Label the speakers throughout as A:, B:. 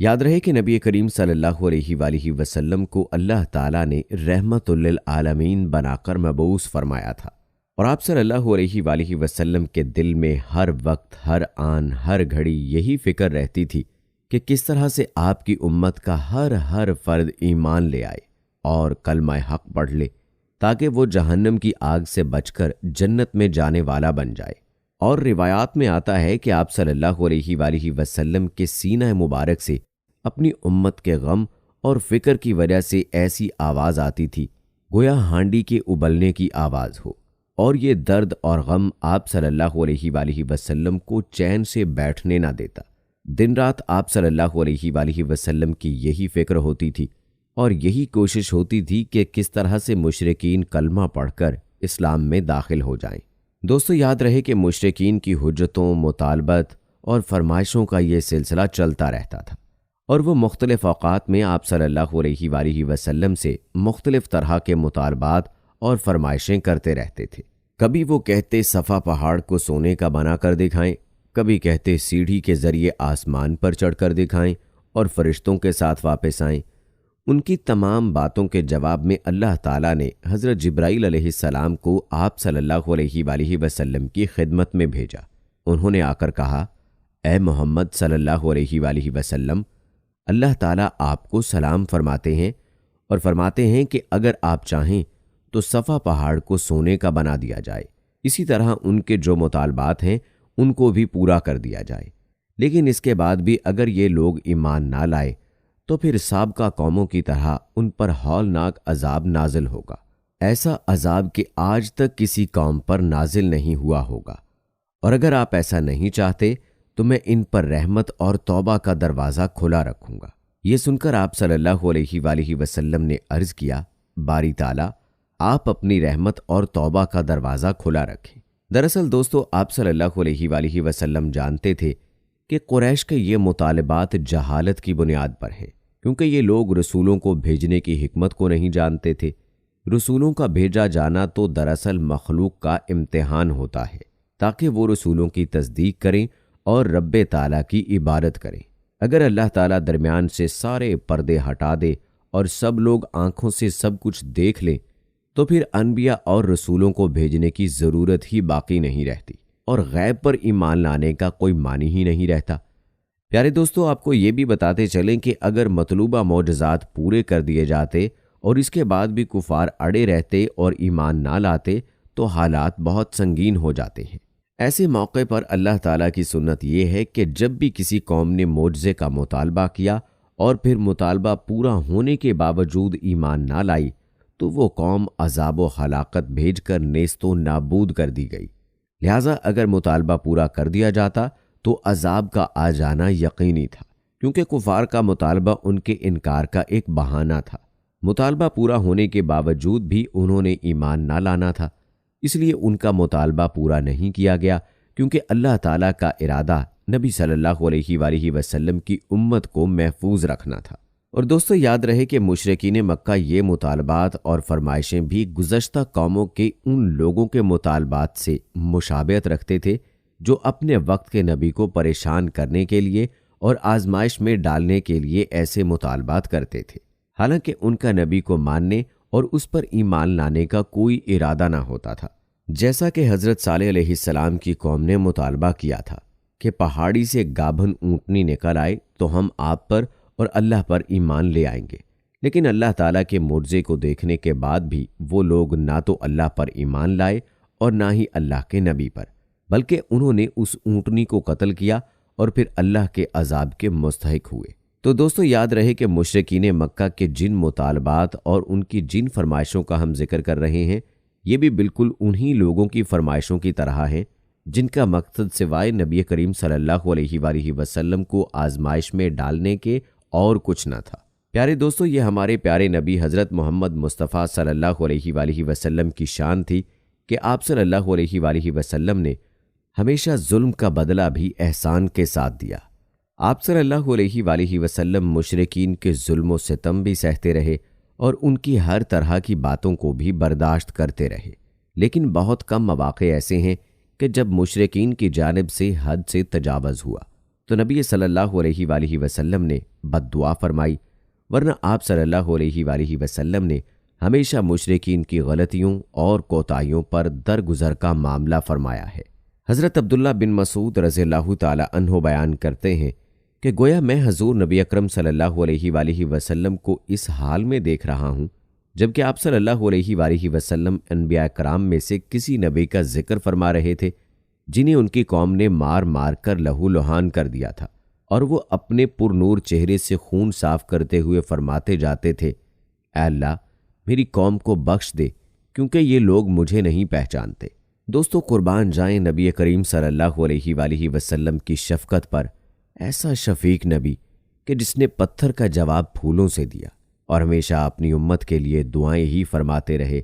A: یاد رہے کہ نبی کریم صلی اللہ علیہ وآلہ وسلم کو اللہ تعالیٰ نے رحمت للعالمین بنا کر مبعوث فرمایا تھا، اور آپ صلی اللہ علیہ وآلہ وسلم کے دل میں ہر وقت، ہر آن، ہر گھڑی یہی فکر رہتی تھی کہ کس طرح سے آپ کی امت کا ہر فرد ایمان لے آئے اور کلمہ حق پڑھ لے، تاکہ وہ جہنم کی آگ سے بچ کر جنت میں جانے والا بن جائے۔ اور روایات میں آتا ہے کہ آپ صلی اللہ علیہ وآلہ وسلم کے سینہ مبارک سے اپنی امت کے غم اور فکر کی وجہ سے ایسی آواز آتی تھی گویا ہانڈی کے ابلنے کی آواز ہو، اور یہ درد اور غم آپ صلی اللہ علیہ وآلہ وسلم کو چین سے بیٹھنے نہ دیتا۔ دن رات آپ صلی اللہ علیہ وآلہ وسلم کی یہی فکر ہوتی تھی اور یہی کوشش ہوتی تھی کہ کس طرح سے مشرکین کلمہ پڑھ کر اسلام میں داخل ہو جائیں۔ دوستو، یاد رہے کہ مشرکین کی حجتوں، مطالبت اور فرمائشوں کا یہ سلسلہ چلتا رہتا تھا، اور وہ مختلف اوقات میں آپ صلی اللہ علیہ وآلہ وسلم سے مختلف طرح کے مطالبات اور فرمائشیں کرتے رہتے تھے۔ کبھی وہ کہتے صفا پہاڑ کو سونے کا بنا کر دکھائیں، کبھی کہتے سیڑھی کے ذریعے آسمان پر چڑھ کر دکھائیں اور فرشتوں کے ساتھ واپس آئیں۔ ان کی تمام باتوں کے جواب میں اللہ تعالیٰ نے حضرت جبرائیل علیہ السلام کو آپ صلی اللہ علیہ وآلہ وسلم کی خدمت میں بھیجا۔ انہوں نے آ کر کہا، اے محمد صلی اللہ علیہ وآلہ وسلم، اللہ تعالیٰ آپ کو سلام فرماتے ہیں اور فرماتے ہیں کہ اگر آپ چاہیں تو صفا پہاڑ کو سونے کا بنا دیا جائے، اسی طرح ان کے جو مطالبات ہیں ان کو بھی پورا کر دیا جائے، لیکن اس کے بعد بھی اگر یہ لوگ ایمان نہ لائے تو پھر سابقہ قوموں کی طرح ان پر ہولناک عذاب نازل ہوگا، ایسا عذاب کہ آج تک کسی قوم پر نازل نہیں ہوا ہوگا، اور اگر آپ ایسا نہیں چاہتے تو میں ان پر رحمت اور توبہ کا دروازہ کھلا رکھوں گا۔ یہ سن کر آپ صلی اللہ علیہ وآلہ وسلم نے عرض کیا، باری تعالیٰ آپ اپنی رحمت اور توبہ کا دروازہ کھلا رکھیں۔ دراصل دوستو، آپ صلی اللہ علیہ وآلہ وسلم جانتے تھے کہ قریش کے یہ مطالبات جہالت کی بنیاد پر ہیں، کیونکہ یہ لوگ رسولوں کو بھیجنے کی حکمت کو نہیں جانتے تھے۔ رسولوں کا بھیجا جانا تو دراصل مخلوق کا امتحان ہوتا ہے، تاکہ وہ رسولوں کی تصدیق کریں اور رب تعالیٰ کی عبادت کریں۔ اگر اللہ تعالیٰ درمیان سے سارے پردے ہٹا دے اور سب لوگ آنکھوں سے سب کچھ دیکھ لیں تو پھر انبیاء اور رسولوں کو بھیجنے کی ضرورت ہی باقی نہیں رہتی، اور غیب پر ایمان لانے کا کوئی معنی ہی نہیں رہتا۔ پیارے دوستو، آپ کو یہ بھی بتاتے چلیں کہ اگر مطلوبہ معجزات پورے کر دیے جاتے اور اس کے بعد بھی کفار اڑے رہتے اور ایمان نہ لاتے تو حالات بہت سنگین ہو جاتے ہیں۔ ایسے موقع پر اللہ تعالیٰ کی سنت یہ ہے کہ جب بھی کسی قوم نے معجزے کا مطالبہ کیا اور پھر مطالبہ پورا ہونے کے باوجود ایمان نہ لائی تو وہ قوم عذاب و ہلاکت بھیج کر نیست و نابود کر دی گئی۔ لہٰذا اگر مطالبہ پورا کر دیا جاتا تو عذاب کا آ جانا یقینی تھا، کیونکہ کفار کا مطالبہ ان کے انکار کا ایک بہانہ تھا۔ مطالبہ پورا ہونے کے باوجود بھی انہوں نے ایمان نہ لانا تھا، اس لیے ان کا مطالبہ پورا نہیں کیا گیا، کیونکہ اللہ تعالیٰ کا ارادہ نبی صلی اللہ علیہ وآلہ وسلم کی امت کو محفوظ رکھنا تھا۔ اور دوستو، یاد رہے کہ مشرکین مکہ یہ مطالبات اور فرمائشیں بھی گزشتہ قوموں کے ان لوگوں کے مطالبات سے مشابہت رکھتے تھے جو اپنے وقت کے نبی کو پریشان کرنے کے لیے اور آزمائش میں ڈالنے کے لیے ایسے مطالبات کرتے تھے، حالانکہ ان کا نبی کو ماننے اور اس پر ایمان لانے کا کوئی ارادہ نہ ہوتا تھا۔ جیسا کہ حضرت صالح علیہ السلام کی قوم نے مطالبہ کیا تھا کہ پہاڑی سے گابھن اونٹنی نکل آئے تو ہم آپ پر اور اللہ پر ایمان لے آئیں گے، لیکن اللہ تعالیٰ کے معجزے کو دیکھنے کے بعد بھی وہ لوگ نہ تو اللہ پر ایمان لائے اور نہ ہی اللہ کے نبی پر، بلکہ انہوں نے اس اونٹنی کو قتل کیا اور پھر اللہ کے عذاب کے مستحق ہوئے۔ تو دوستو، یاد رہے کہ مشرکین مکہ کے جن مطالبات اور ان کی جن فرمائشوں کا ہم ذکر کر رہے ہیں، یہ بھی بالکل انہی لوگوں کی فرمائشوں کی طرح ہیں جن کا مقصد سوائے نبی کریم صلی اللہ علیہ وآلہ وسلم کو آزمائش میں ڈالنے کے اور کچھ نہ تھا۔ پیارے دوستو، یہ ہمارے پیارے نبی حضرت محمد مصطفیٰ صلی اللہ علیہ وآلہ وسلم کی شان تھی کہ آپ صلی اللہ علیہ وآلہ وسلم نے ہمیشہ ظلم کا بدلہ بھی احسان کے ساتھ دیا۔ آپ صلی اللہ علیہ وآلہ وسلم مشرکین کے ظلم و ستم بھی سہتے رہے اور ان کی ہر طرح کی باتوں کو بھی برداشت کرتے رہے، لیکن بہت کم مواقع ایسے ہیں کہ جب مشرکین کی جانب سے حد سے تجاوز ہوا تو نبی صلی اللہ علیہ وآلہ وسلم نے بد دعا فرمائی، ورنہ آپ صلی اللہ علیہ وآلہ وسلم نے ہمیشہ مشرکین کی غلطیوں اور کوتاہیوں پر درگزر کا معاملہ فرمایا ہے۔ حضرت عبداللہ بن مسعود رضی اللہ تعالی عنہ بیان کرتے ہیں کہ گویا میں حضور نبی اکرم صلی اللہ علیہ وآلہ وسلم کو اس حال میں دیکھ رہا ہوں جبکہ آپ صلی اللہ علیہ وآلہ وسلم انبیاء کرام میں سے کسی نبی کا ذکر فرما رہے تھے جنہیں ان کی قوم نے مار مار کر لہو لہان کر دیا تھا، اور وہ اپنے پر نور چہرے سے خون صاف کرتے ہوئے فرماتے جاتے تھے، اے اللہ میری قوم کو بخش دے کیونکہ یہ لوگ مجھے نہیں پہچانتے۔ دوستو، قربان جائیں نبی کریم صلی اللہ علیہ وآلہ وسلم کی شفقت پر، ایسا شفیق نبی کہ جس نے پتھر کا جواب پھولوں سے دیا اور ہمیشہ اپنی امت کے لیے دعائیں ہی فرماتے رہے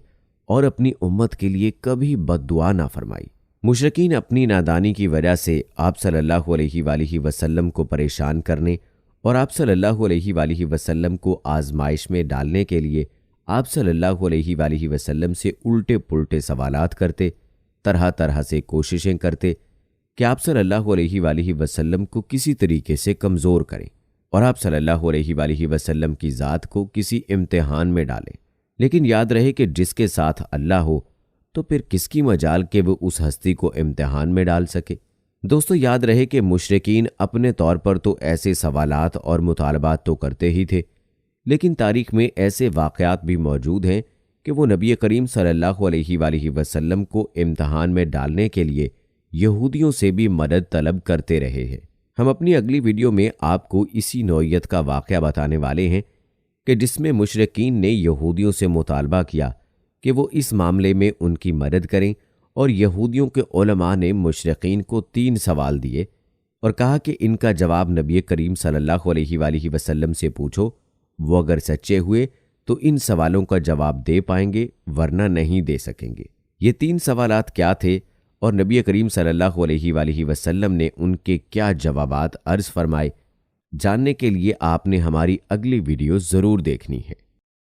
A: اور اپنی امت کے لیے کبھی بد دعا نہ فرمائی۔ مشرکین اپنی نادانی کی وجہ سے آپ صلی اللہ علیہ وآلہ وسلم کو پریشان کرنے اور آپ صلی اللہ علیہ وآلہ وسلم کو آزمائش میں ڈالنے کے لیے آپ صلی اللہ علیہ وآلہ وسلم سے الٹے پلٹے سوالات کرتے، طرح طرح سے کوششیں کرتے کہ آپ صلی اللہ علیہ وآلہ وسلم کو کسی طریقے سے کمزور کریں اور آپ صلی اللہ علیہ وآلہ وسلم کی ذات کو کسی امتحان میں ڈالیں۔ لیکن یاد رہے کہ جس کے ساتھ اللہ ہو تو پھر کس کی مجال کہ وہ اس ہستی کو امتحان میں ڈال سکے۔ دوستو، یاد رہے کہ مشرکین اپنے طور پر تو ایسے سوالات اور مطالبات تو کرتے ہی تھے، لیکن تاریخ میں ایسے واقعات بھی موجود ہیں کہ وہ نبی کریم صلی اللہ علیہ وآلہ وسلم کو امتحان میں ڈالنے کے لیے یہودیوں سے بھی مدد طلب کرتے رہے ہیں۔ ہم اپنی اگلی ویڈیو میں آپ کو اسی نوعیت کا واقعہ بتانے والے ہیں کہ جس میں مشرکین نے یہودیوں سے مطالبہ کیا کہ وہ اس معاملے میں ان کی مدد کریں، اور یہودیوں کے علماء نے مشرکین کو 3 سوال دیے اور کہا کہ ان کا جواب نبی کریم صلی اللہ علیہ وآلہ وسلم سے پوچھو، وہ اگر سچے ہوئے تو ان سوالوں کا جواب دے پائیں گے ورنہ نہیں دے سکیں گے۔ یہ 3 سوالات کیا تھے اور نبی کریم صلی اللہ علیہ وآلہ وسلم نے ان کے کیا جوابات عرض فرمائے، جاننے کے لیے آپ نے ہماری اگلی ویڈیو ضرور دیکھنی ہے۔